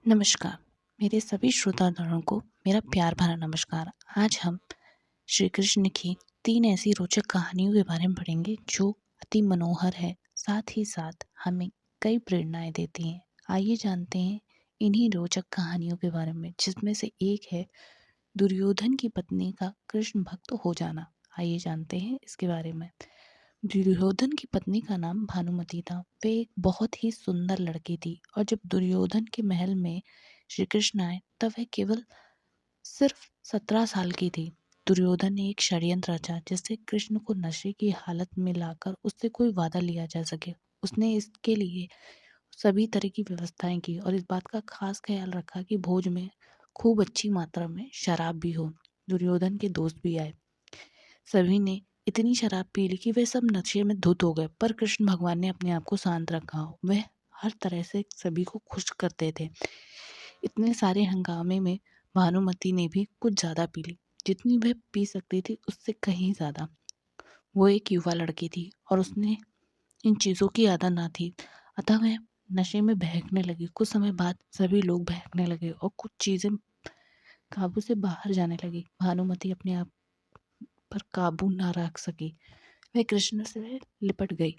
नमस्कार। मेरे सभी श्रोतागणों को मेरा प्यार भरा नमस्कार। आज हम श्री कृष्ण की 3 ऐसी रोचक कहानियों के बारे में पढ़ेंगे जो अति मनोहर है, साथ ही साथ हमें कई प्रेरणाएँ देती हैं। आइए जानते हैं इन्हीं रोचक कहानियों के बारे में, जिसमें से एक है दुर्योधन की पत्नी का कृष्ण भक्त हो जाना। आइए जानते हैं इसके बारे में। दुर्योधन की पत्नी का नाम भानुमति था। वे एक बहुत ही सुंदर लड़की थी और जब दुर्योधन के महल में श्री कृष्ण आए तब वह केवल सिर्फ 17 साल की थी। दुर्योधन ने एक षड्यंत्र रचा जिससे कृष्ण को नशे की हालत में लाकर उससे कोई वादा लिया जा सके। उसने इसके लिए सभी तरह की व्यवस्थाएं की और इस बात का खास ख्याल रखा कि भोज में खूब अच्छी मात्रा में शराब भी हो। दुर्योधन के दोस्त भी आए। सभी ने इतनी शराब पी ली कि वे सब नशे में धुत हो गए, पर कृष्ण भगवान ने अपने आप को शांत रखा। वह हर तरह से सभी को खुश करते थे। इतने सारे हंगामे में भानुमति ने भी कुछ ज्यादा पी ली, जितनी वह पी सकती थी उससे कहीं ज्यादा। वो एक युवा लड़की थी और उसने इन चीजों की आदत ना थी, अतः वह नशे में बहकने लगी। कुछ समय बाद सभी लोग बहकने लगे और कुछ चीजें काबू से बाहर जाने लगी। भानुमति अपने आप पर काबू ना रख सकी। वह कृष्ण से लिपट गई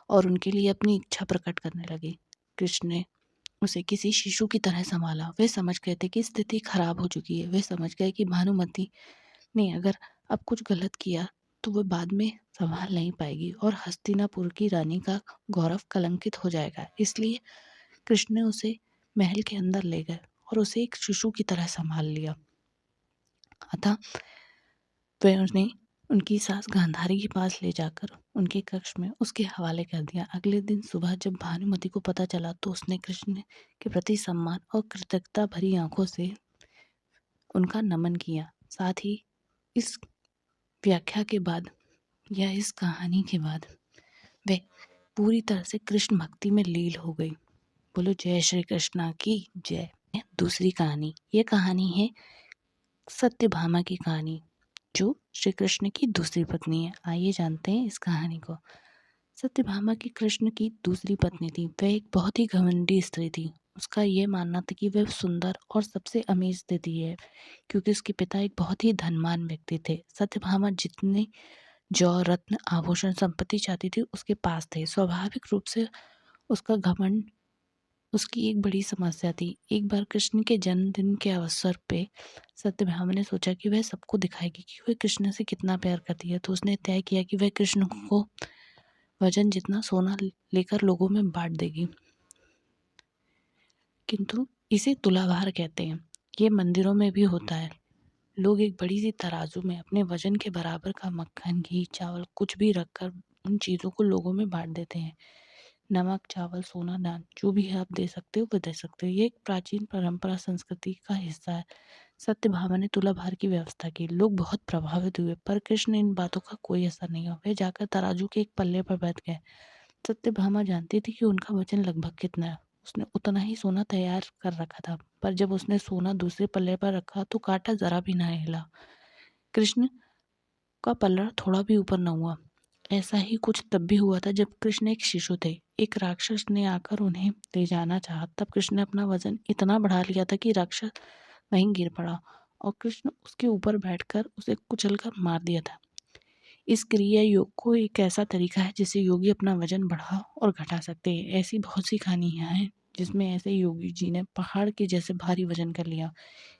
और उनके लिए अपनी इच्छा प्रकट करने लगी। कृष्ण ने उसे किसी शिशु की तरह संभाला। वे समझ गए थे कि स्थिति खराब हो चुकी है। वे समझ गए कि भानुमति ने अगर अब कुछ गलत किया तो वह बाद में संभाल नहीं पाएगी और हस्तिनापुर की रानी का गौरव कलंकित हो जाएगा। इसलिए कृष्ण ने उसे महल के अंदर ले गए और उसे एक शिशु की तरह संभाल लिया। अतः वह उन्हें उनकी सास गांधारी के पास ले जाकर उनके कक्ष में उसके हवाले कर दिया। अगले दिन सुबह जब भानुमति को पता चला तो उसने कृष्ण के प्रति सम्मान और कृतज्ञता भरी आंखों से उनका नमन किया। साथ ही इस व्याख्या के बाद या इस कहानी के बाद वह पूरी तरह से कृष्ण भक्ति में लीन हो गई। बोलो जय श्री कृष्णा की जय। दूसरी कहानी, यह कहानी है सत्यभामा की कहानी, जो श्री कृष्ण की दूसरी पत्नी है। आइए जानते हैं इस कहानी को। सत्यभामा की कृष्ण की दूसरी पत्नी थी। वह एक बहुत ही घमंडी स्त्री थी। उसका यह मानना था कि वह सुंदर और सबसे अमीर स्थिति है, क्योंकि उसके पिता एक बहुत ही धनवान व्यक्ति थे। सत्यभामा जितने जौ रत्न आभूषण संपत्ति चाहती थी उसके पास थे। स्वाभाविक रूप से उसका घमंड उसकी एक बड़ी समस्या थी। एक बार कृष्ण के जन्मदिन के अवसर पे सत्यभामा ने सोचा कि वह सबको दिखाएगी कि वह कृष्ण से कितना प्यार करती है। तो उसने तय किया कि वह कृष्ण को वजन जितना सोना लेकर लोगों में बांट देगी। किंतु इसे तुलाभार कहते हैं। ये मंदिरों में भी होता है। लोग एक बड़ी सी तराजू में अपने वजन के बराबर का मक्खन, घी, चावल कुछ भी रखकर उन चीज़ों को लोगों में बांट देते हैं। नमक, चावल, सोना, दान जो भी आप दे सकते हो वो दे सकते हो। ये एक प्राचीन परंपरा संस्कृति का हिस्सा है। सत्यभामा ने तुलाभार की व्यवस्था की। लोग बहुत प्रभावित हुए, पर कृष्ण इन बातों का कोई असर नहीं हुआ। वे जाकर तराजू के एक पल्ले पर बैठ गए। सत्यभामा जानती थी कि उनका वजन लगभग कितना है। उसने उतना ही सोना तैयार कर रखा था, पर जब उसने सोना दूसरे पल्ले पर रखा तो कांटा जरा भी ना हिला। कृष्ण का पल्ला थोड़ा भी ऊपर न हुआ। ऐसा ही कुछ तब भी हुआ था जब कृष्ण एक शिशु थे। एक राक्षस ने आकर उन्हें ले जाना चाहा। तब कृष्ण ने अपना वजन इतना बढ़ा लिया था कि राक्षस वहीं गिर पड़ा और कृष्ण उसके ऊपर बैठकर उसे कुचलकर मार दिया था। इस क्रिया योग को एक ऐसा तरीका है जिससे योगी अपना वजन बढ़ा और घटा सकते हैं। ऐसी बहुत सी कहानियां हैं जिसमें ऐसे योगी जी ने पहाड़ के जैसे भारी वजन कर लिया।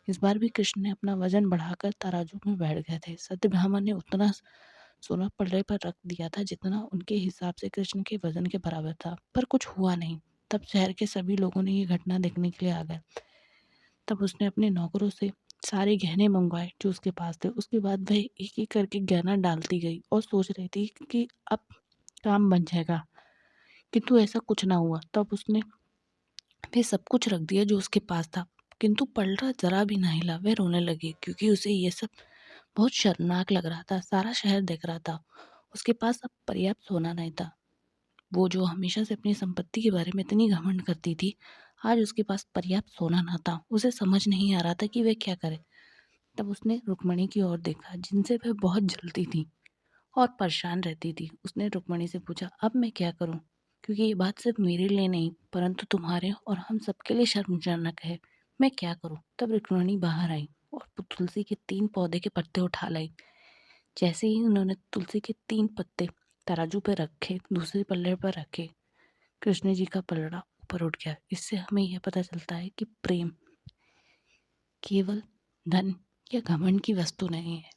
इस बार भी कृष्ण ने अपना वजन बढ़ाकर तराजू में बैठ गए थे। सत्यभामा ने उतना सोना पल्ले पर रख दिया था जितना उनके हिसाब से कृष्ण के वजन के बराबर था, पर कुछ हुआ नहीं। तब शहर के सभी लोगों ने ये घटना देखने के लिए आ गए। तब उसने अपने नौकरों से सारे गहने मंगवाए जो उसके पास थे। उसके बाद वह एक एक करके गहना डालती गई और सोच रही थी कि अब काम बन जाएगा, किंतु ऐसा कुछ ना हुआ। तब उसने वे सब कुछ रख दिया जो उसके पास था, किंतु पलड़ा जरा भी ना हिला। वह रोने लगी क्योंकि उसे ये सब बहुत शर्मनाक लग रहा था। सारा शहर देख रहा था। उसके पास अब पर्याप्त सोना नहीं था। वो जो हमेशा से अपनी संपत्ति के बारे में इतनी घमंड करती थी, आज उसके पास पर्याप्त सोना ना था। उसे समझ नहीं आ रहा था कि वह क्या करे। तब उसने रुक्मणी की ओर देखा, जिनसे वह बहुत जलती थी और परेशान रहती थी। उसने रुक्मणी से पूछा, अब मैं क्या करूं? क्योंकि ये बात सिर्फ मेरे लिए नहीं परंतु तुम्हारे और हम सबके लिए शर्मजनक है। मैं क्या करूं? तब रुक्मिणी बाहर आई और तुलसी के 3 पौधे के पत्ते उठा लाई। जैसे ही उन्होंने तुलसी के 3 पत्ते तराजू पे रखे, दूसरे पल्ले पर रखे, कृष्ण जी का पलड़ा ऊपर उठ गया। इससे हमें यह पता चलता है कि प्रेम केवल धन या घमंड की वस्तु नहीं है।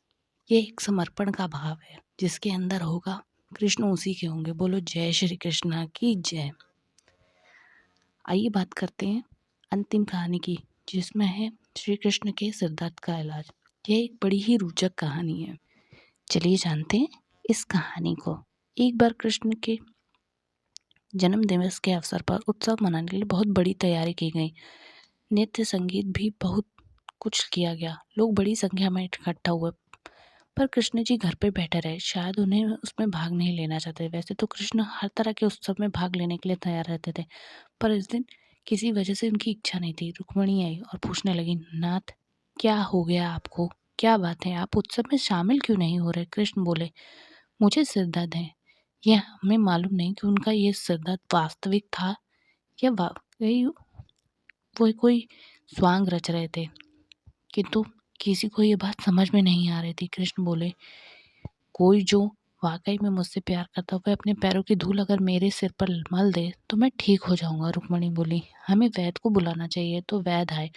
ये एक समर्पण का भाव है। जिसके अंदर होगा कृष्ण उसी के होंगे। बोलो जय श्री कृष्णा की जय। आइए बात करते हैं अंतिम कहानी की, जिसमें है श्री कृष्ण के सिरदर्द का इलाज। यह एक बड़ी ही रोचक कहानी है। चलिए जानते हैं इस कहानी को। एक बार कृष्ण के जन्म दिवस के अवसर पर उत्सव मनाने के लिए बहुत बड़ी तैयारी की गई। नृत्य संगीत भी बहुत कुछ किया गया। लोग बड़ी संख्या में इकट्ठा हुए, पर कृष्ण जी घर पे बैठे रहे। शायद उन्हें उसमें भाग नहीं लेना चाहते। वैसे तो कृष्ण हर तरह के उत्सव में भाग लेने के लिए तैयार रहते थे, पर इस दिन किसी वजह से उनकी इच्छा नहीं थी। रुक्मिणी आई और पूछने लगी, नाथ क्या हो गया आपको? क्या बात है, आप उत्सव में शामिल क्यों नहीं हो रहे? कृष्ण बोले, मुझे सिर दर्द है। यह हमें मालूम नहीं कि उनका ये सिर दर्द वास्तविक था या वाकई वो कोई स्वांग रच रहे थे, किंतु किसी को ये बात समझ में नहीं आ रही थी। कृष्ण बोले, कोई जो वाकई में मुझसे प्यार करता हो वह अपने पैरों की धूल अगर मेरे सिर पर मल दे तो मैं ठीक हो जाऊंगा। रुक्मिणी बोली, हमें वैद्य को बुलाना चाहिए। तो वैद्य आए,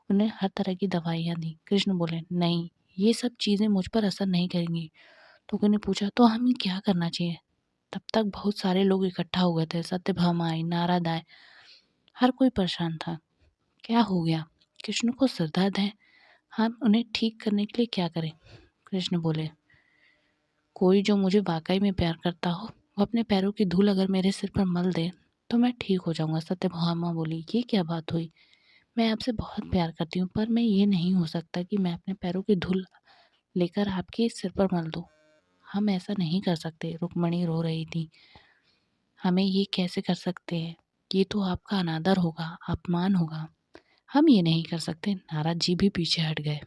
उन्हें हर तरह की दवाइयाँ दी। कृष्ण बोले, नहीं, ये सब चीज़ें मुझ पर असर नहीं करेंगी। तो उन्होंने पूछा, तो हमें क्या करना चाहिए? तब तक बहुत सारे लोग इकट्ठा हो गए थे। सत्यभामा आई, नारद आए, हर कोई परेशान था। क्या हो गया? कृष्ण को सिर दर्द है, हम उन्हें ठीक करने के लिए क्या करें? कृष्ण बोले, कोई जो मुझे वाकई में प्यार करता हो वो अपने पैरों की धूल अगर मेरे सिर पर मल दे तो मैं ठीक हो जाऊंगा। सत्यभामा बोली, ये क्या बात हुई? मैं आपसे बहुत प्यार करती हूँ, पर मैं ये नहीं हो सकता कि मैं अपने पैरों की धूल लेकर आपके सिर पर मल दूँ। हम ऐसा नहीं कर सकते। रुक्मिणी रो रही थी, हमें ये कैसे कर सकते हैं? ये तो आपका अनादर होगा, अपमान होगा। हम ये नहीं कर सकते। नारद जी भी पीछे हट गए।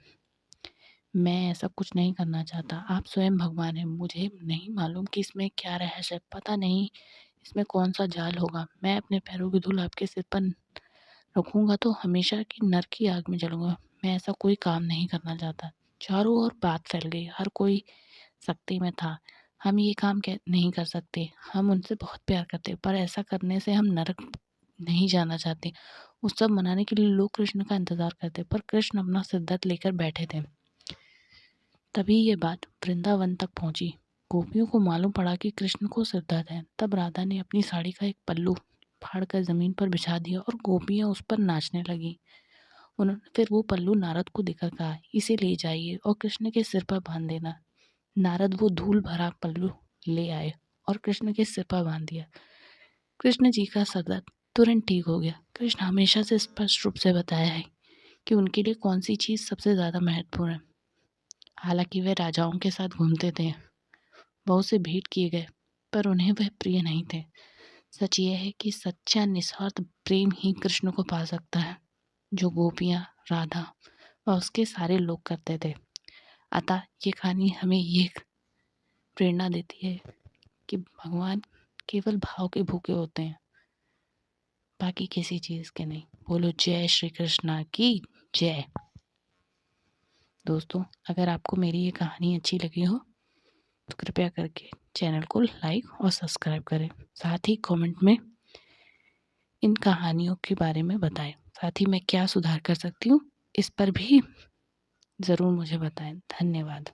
मैं ऐसा कुछ नहीं करना चाहता। आप स्वयं भगवान हैं। मुझे नहीं मालूम कि इसमें क्या रहस्य है। पता नहीं इसमें कौन सा जाल होगा। मैं अपने पैरों की धूल आपके सिर पर रखूंगा तो हमेशा की नरक की आग में जलूंगा। मैं ऐसा कोई काम नहीं करना चाहता। चारों ओर बात फैल गई। हर कोई सख्ती में था। हम ये काम नहीं कर सकते। हम उनसे बहुत प्यार करते, पर ऐसा करने से हम नरक नहीं जाना चाहते। उत्सव मनाने के लिए लोग कृष्ण का इंतजार करते, पर कृष्ण अपना सिरदर्द लेकर बैठे थे। तभी ये बात वृंदावन तक पहुंची। गोपियों को मालूम पड़ा कि कृष्ण को सिर दर्द है। तब राधा ने अपनी साड़ी का एक पल्लू फाड़कर जमीन पर बिछा दिया और गोपियां उस पर नाचने लगी। उन्होंने फिर वो पल्लू नारद को देकर कहा, इसे ले जाइए और कृष्ण के सिर पर बांध देना। नारद वो धूल भरा पल्लू ले आए और कृष्ण के सिर पर बांध दिया। कृष्ण जी का सर दर्द तुरंत ठीक हो गया। कृष्ण हमेशा से स्पष्ट रूप से बताया है कि उनके लिए कौन सी चीज़ सबसे ज़्यादा महत्वपूर्ण है। हालांकि वे राजाओं के साथ घूमते थे, बहुत से भेंट किए गए, पर उन्हें वह प्रिय नहीं थे। सच यह है कि सच्चा निस्वार्थ प्रेम ही कृष्ण को पा सकता है, जो गोपियाँ, राधा व उसके सारे लोग करते थे। अतः ये कहानी हमें ये प्रेरणा देती है कि भगवान केवल भाव के भूखे होते हैं, बाकी किसी चीज़ के नहीं। बोलो जय श्री कृष्णा की जय। दोस्तों, अगर आपको मेरी ये कहानी अच्छी लगी हो तो कृपया करके चैनल को लाइक और सब्सक्राइब करें। साथ ही कमेंट में इन कहानियों के बारे में बताएं। साथ ही मैं क्या सुधार कर सकती हूँ इस पर भी ज़रूर मुझे बताएं। धन्यवाद।